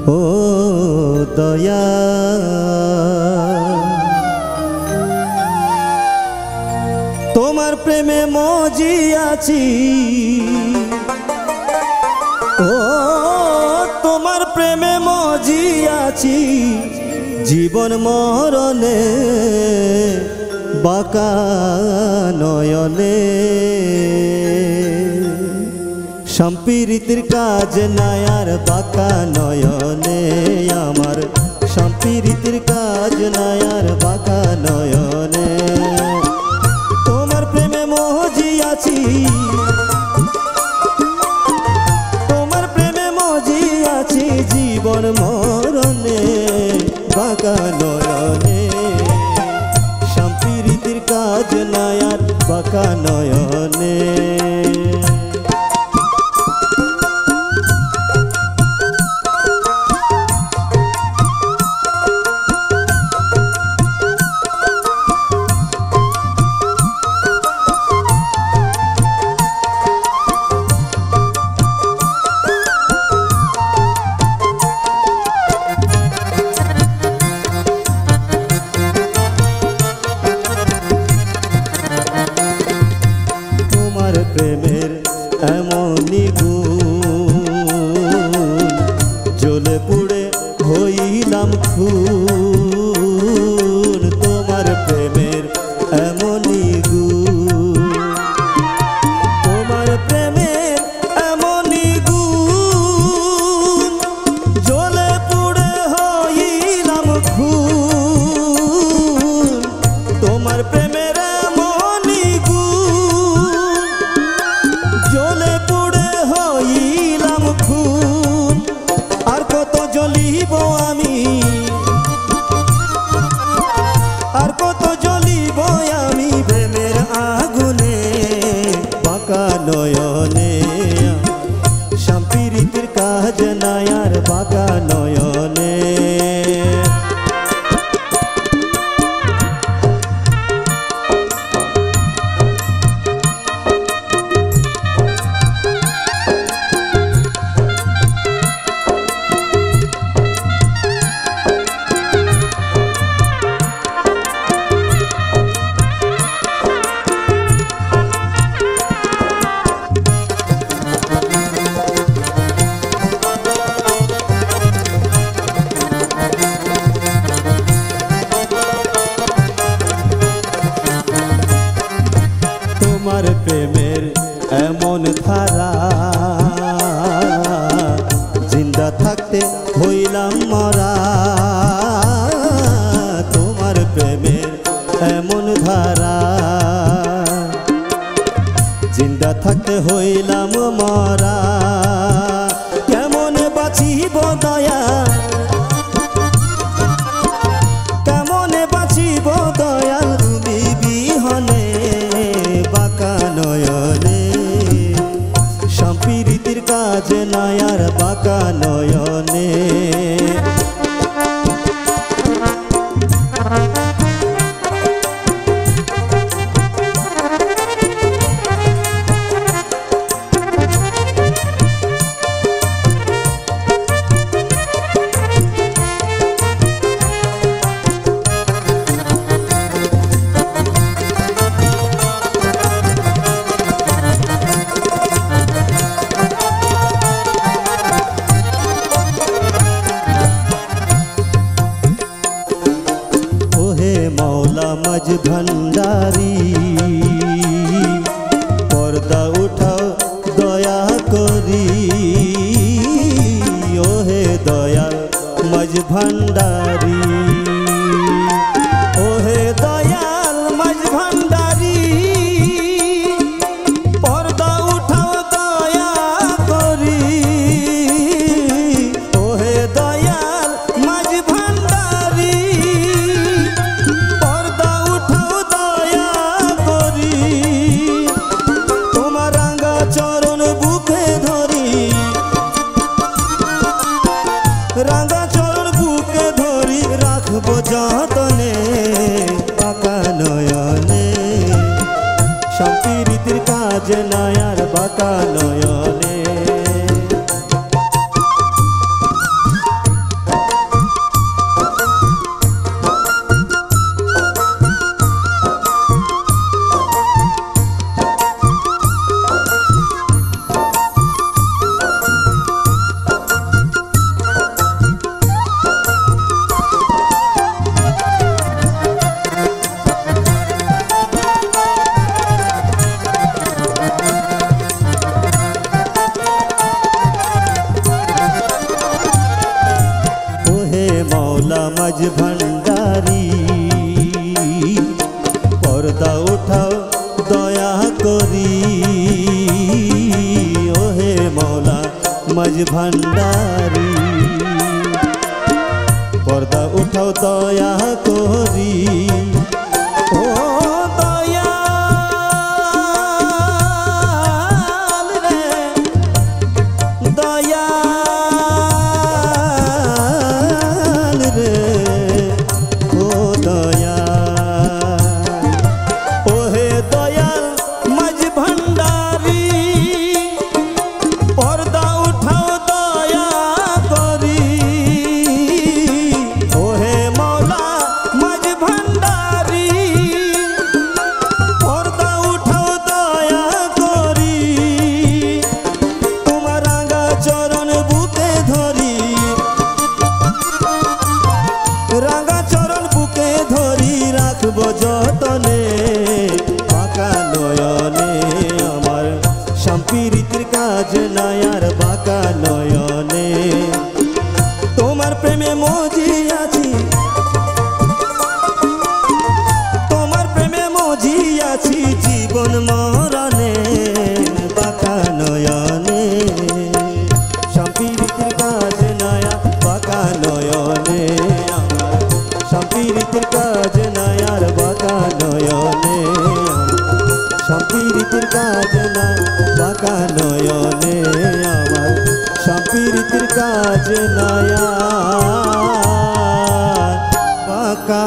ও দয়া তোমার প্রেমে মজিয়াছি ও তোমার প্রেমে মজিয়াছি জীবন মরণে বাঁকা নয়নে সম্প্রীতির কাজ নাই আর বাঁকা নয়নে আমার সম্প্রীতির কাজ নাই আর বাঁকা নয়নে তোমার প্রেমে মজিয়াছি তোমার প্রেমে মজিয়াছি জীবন মরণে বাঁকা নয়নে সম্প্রীতির কাজ নাই আর বাঁকা নয়নে প্রেমের এমনই গুণ জ্বলে পুড়ে হইলাম খুন তোমার প্রেমের এমনই গুণ তোমার প্রেমের এমনই গুণ জ্বলে পুড়ে হইলাম খুন তোমার প্রেমের জ্বলে পুড়ে হইলাম খুন আর কত জ্বলিব আমি আর কত জ্বলিব আমি প্রেমের আগুনে বাঁকা নয়নে সম্প্রীতির কাজ নাই আর বাঁকা নয়নে তোমার প্রেমের এমন ধারা জিন্দা থাকতে হইলাম মরা তোমার প্রেমের এমন ধারা জিন্দা থাকতে হইলাম মরা কেমন বাঁচিব দয়া কেমন বাঁচিব দয়াল তুমি বিহনে বাঁকা নয়নে সম্প্রীতির কাজ নাই আর বাঁকা নয়নে मौला मज भंडारी पर्दा उठाओ दया करी ओहे दयाल मज भंडारी ओहे दयाल मज भंडारी पर्दा उठाओ दया करी ओहे दयाल मज भंडारी রাঙা চরণ বুকে ধরি রাখবো যতনে বাঁকা নয়নে সম্প্রীতির কাজ নাই আর বাঁকা নয়নে মাঝ ভান্ডারি পর্দা উঠাও দয়া করি ওহে মৌলা মাঝ ভান্ডারি পর্দা উঠাও দয়া করি ও দয়াল রে দয়াল রে ও দয়াল ওহে দয়াল মাঝ ভান্ডারি পর্দা উঠাও দয়া করি ওহে মৌলা মাঝ ভান্ডারি পর্দা উঠাও দয়া করি তোমার রাঙা চরণ বুকে ধরি রাঙা চরণ বুকে ধরি রাখবো যতনে বাঁকা নয়নে আমার সম্পীড়িতির কাজ নাই আর বাঁকা নয়নে তোমার প্রেমে মজিয়াছি তোমার প্রেমে মজিয়াছি জীবন মরণে বাঁকা নয়নে সম্পীড়িতির কাজ নাই আর বাঁকা নয়নে আমার সম্পীড়িতির কাজ নাই আর বাঁকা নয়নে সম্পীড়িতির কাজ নাই বাঁকা নয়নে আমার সম্পীড়িতির কাজ নাই আর বাঁকা